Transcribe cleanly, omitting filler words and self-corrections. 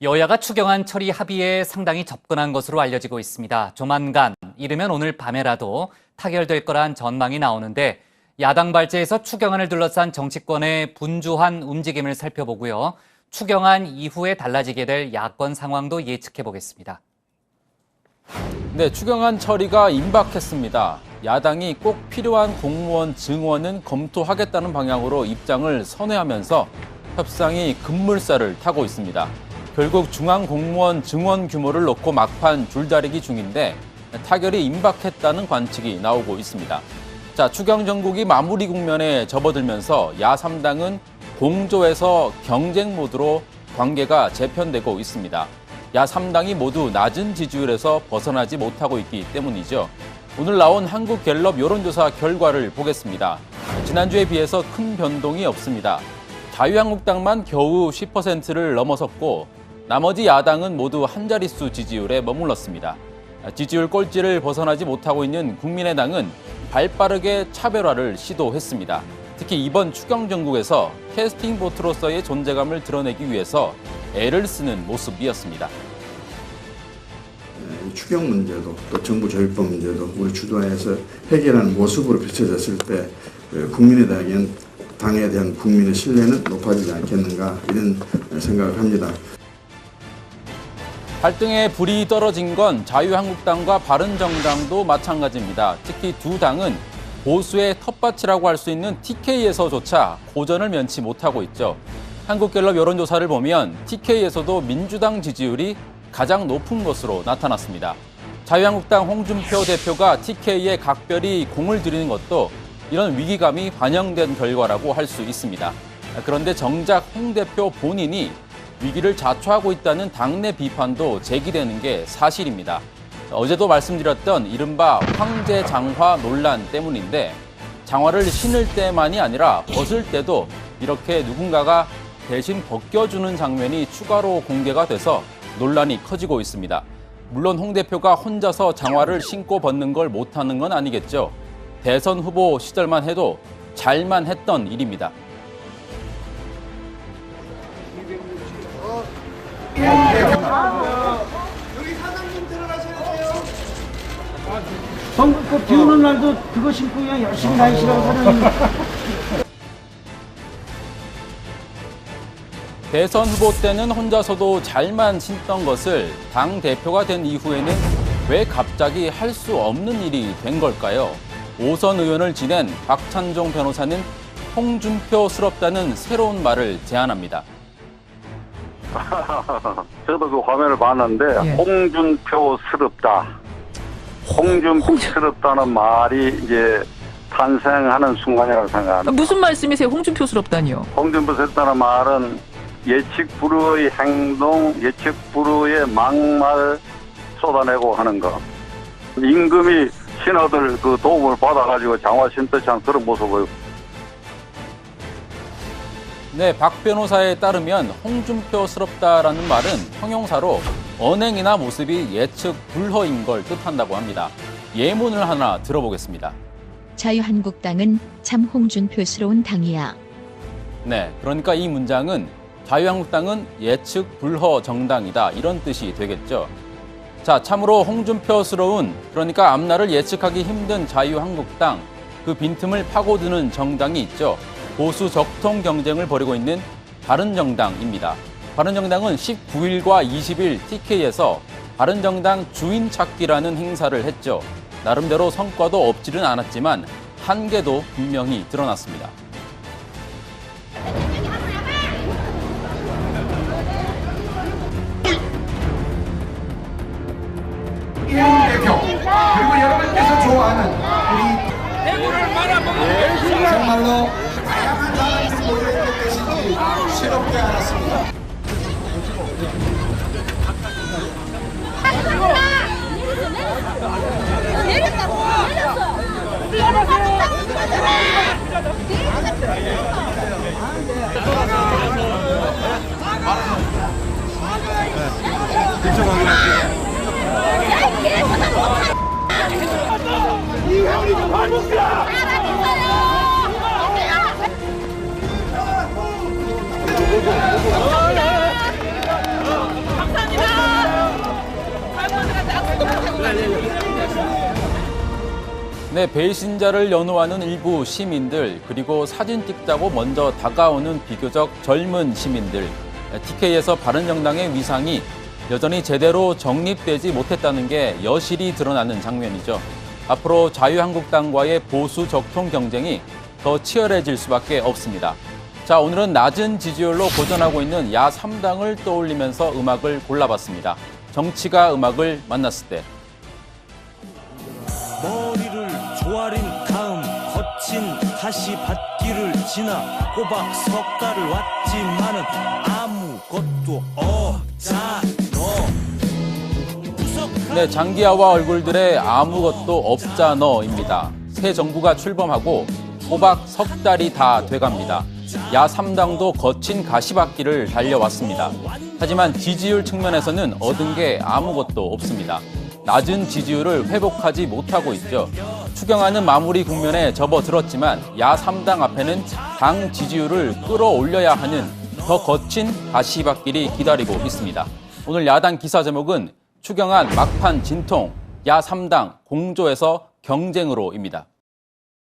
여야가 추경안 처리 합의에 상당히 접근한 것으로 알려지고 있습니다. 조만간, 이르면 오늘 밤에라도 타결될 거란 전망이 나오는데 야당 발제에서 추경안을 둘러싼 정치권의 분주한 움직임을 살펴보고요. 추경안 이후에 달라지게 될 야권 상황도 예측해 보겠습니다. 네, 추경안 처리가 임박했습니다. 야당이 꼭 필요한 공무원 증원은 검토하겠다는 방향으로 입장을 선회하면서 협상이 급물살을 타고 있습니다. 결국 중앙공무원 증원 규모를 놓고 막판 줄다리기 중인데 타결이 임박했다는 관측이 나오고 있습니다. 자, 추경 정국이 마무리 국면에 접어들면서 야3당은 공조에서 경쟁 모드로 관계가 재편되고 있습니다. 야3당이 모두 낮은 지지율에서 벗어나지 못하고 있기 때문이죠. 오늘 나온 한국갤럽 여론조사 결과를 보겠습니다. 지난주에 비해서 큰 변동이 없습니다. 자유한국당만 겨우 10%를 넘어섰고 나머지 야당은 모두 한 자릿수 지지율에 머물렀습니다. 지지율 꼴찌를 벗어나지 못하고 있는 국민의당은 발빠르게 차별화를 시도했습니다. 특히 이번 추경 정국에서 캐스팅 보트로서의 존재감을 드러내기 위해서 애를 쓰는 모습이었습니다. 추경 문제도 또 정부 조율법 문제도 우리 주도해서 해결하는 모습으로 비춰졌을 때 국민의당에 대한 국민의 신뢰는 높아지지 않겠는가 이런 생각을 합니다. 갈등의 불이 떨어진 건 자유한국당과 바른정당도 마찬가지입니다. 특히 두 당은 보수의 텃밭이라고 할 수 있는 TK에서조차 고전을 면치 못하고 있죠. 한국갤럽 여론조사를 보면 TK에서도 민주당 지지율이 가장 높은 것으로 나타났습니다. 자유한국당 홍준표 대표가 TK에 각별히 공을 들이는 것도 이런 위기감이 반영된 결과라고 할 수 있습니다. 그런데 정작 홍 대표 본인이 위기를 자초하고 있다는 당내 비판도 제기되는 게 사실입니다. 어제도 말씀드렸던 이른바 황제 장화 논란 때문인데 장화를 신을 때만이 아니라 벗을 때도 이렇게 누군가가 대신 벗겨주는 장면이 추가로 공개가 돼서 논란이 커지고 있습니다. 물론 홍 대표가 혼자서 장화를 신고 벗는 걸 못하는 건 아니겠죠. 대선 후보 시절만 해도 잘만 했던 일입니다. 여기 사장님 들어가셔야 돼요. 비 오는 날도 그거 신고 그냥 열심히 다니시라고 사장님. 대선 후보 때는 혼자서도 잘만 신던 것을 당 대표가 된 이후에는 왜 갑자기 할 수 없는 일이 된 걸까요? 5선 의원을 지낸 박찬종 변호사는 홍준표스럽다는 새로운 말을 제안합니다. 저도 그 화면을 봤는데 홍준표스럽다. 홍준표스럽다는 말이 이제 탄생하는 순간이라고 생각합니다. 무슨 말씀이세요? 홍준표스럽다니요? 홍준표스럽다는 말은 예측 불허의 행동, 예측 불허의 막말 쏟아내고 하는 거. 임금이 신하들 그 도움을 받아가지고 장화 신듯이 한 그런 모습을. 네, 박 변호사에 따르면 홍준표스럽다라는 말은 형용사로 언행이나 모습이 예측 불허인 걸 뜻한다고 합니다. 예문을 하나 들어보겠습니다. 자유한국당은 참 홍준표스러운 당이야. 네, 그러니까 이 문장은 자유한국당은 예측 불허 정당이다 이런 뜻이 되겠죠. 자, 참으로 홍준표스러운, 그러니까 앞날을 예측하기 힘든 자유한국당, 그 빈틈을 파고드는 정당이 있죠. 보수 적통 경쟁을 벌이고 있는 바른정당입니다. 바른정당은 19일과 20일 TK에서 바른정당 주인 찾기라는 행사를 했죠. 나름대로 성과도 없지는 않았지만 한계도 분명히 드러났습니다. 이현우 대표 그리고 여러분께서 좋아하는 우리 대구를 말아먹은 정말로 다양한 사람이 모여있는 것인지 새롭게 알았습니다. 이형이 반복이야! 네, 배신자를 연호하는 일부 시민들, 그리고 사진 찍자고 먼저 다가오는 비교적 젊은 시민들, TK에서 바른정당의 위상이 여전히 제대로 정립되지 못했다는 게 여실히 드러나는 장면이죠. 앞으로 자유한국당과의 보수 적통 경쟁이 더 치열해질 수밖에 없습니다. 자, 오늘은 낮은 지지율로 고전하고 있는 야3당을 떠올리면서 음악을 골라봤습니다. 정치가 음악을 만났을 때. 머리를 조아린 다음 거친 가시밭길을 지나 꼬박 석 달을 왔지만은 아무것도 없잖아. 네, 장기하와 얼굴들의 아무것도 없잖아입니다. 새 정부가 출범하고 꼬박 석 달이 다 돼갑니다. 야3당도 거친 가시밭길을 달려왔습니다. 하지만 지지율 측면에서는 얻은 게 아무것도 없습니다. 낮은 지지율을 회복하지 못하고 있죠. 추경안은 마무리 국면에 접어들었지만 야3당 앞에는 당 지지율을 끌어올려야 하는 더 거친 가시밭길이 기다리고 있습니다. 오늘 야당 기사 제목은 추경안 막판 진통, 야3당 공조에서 경쟁으로입니다.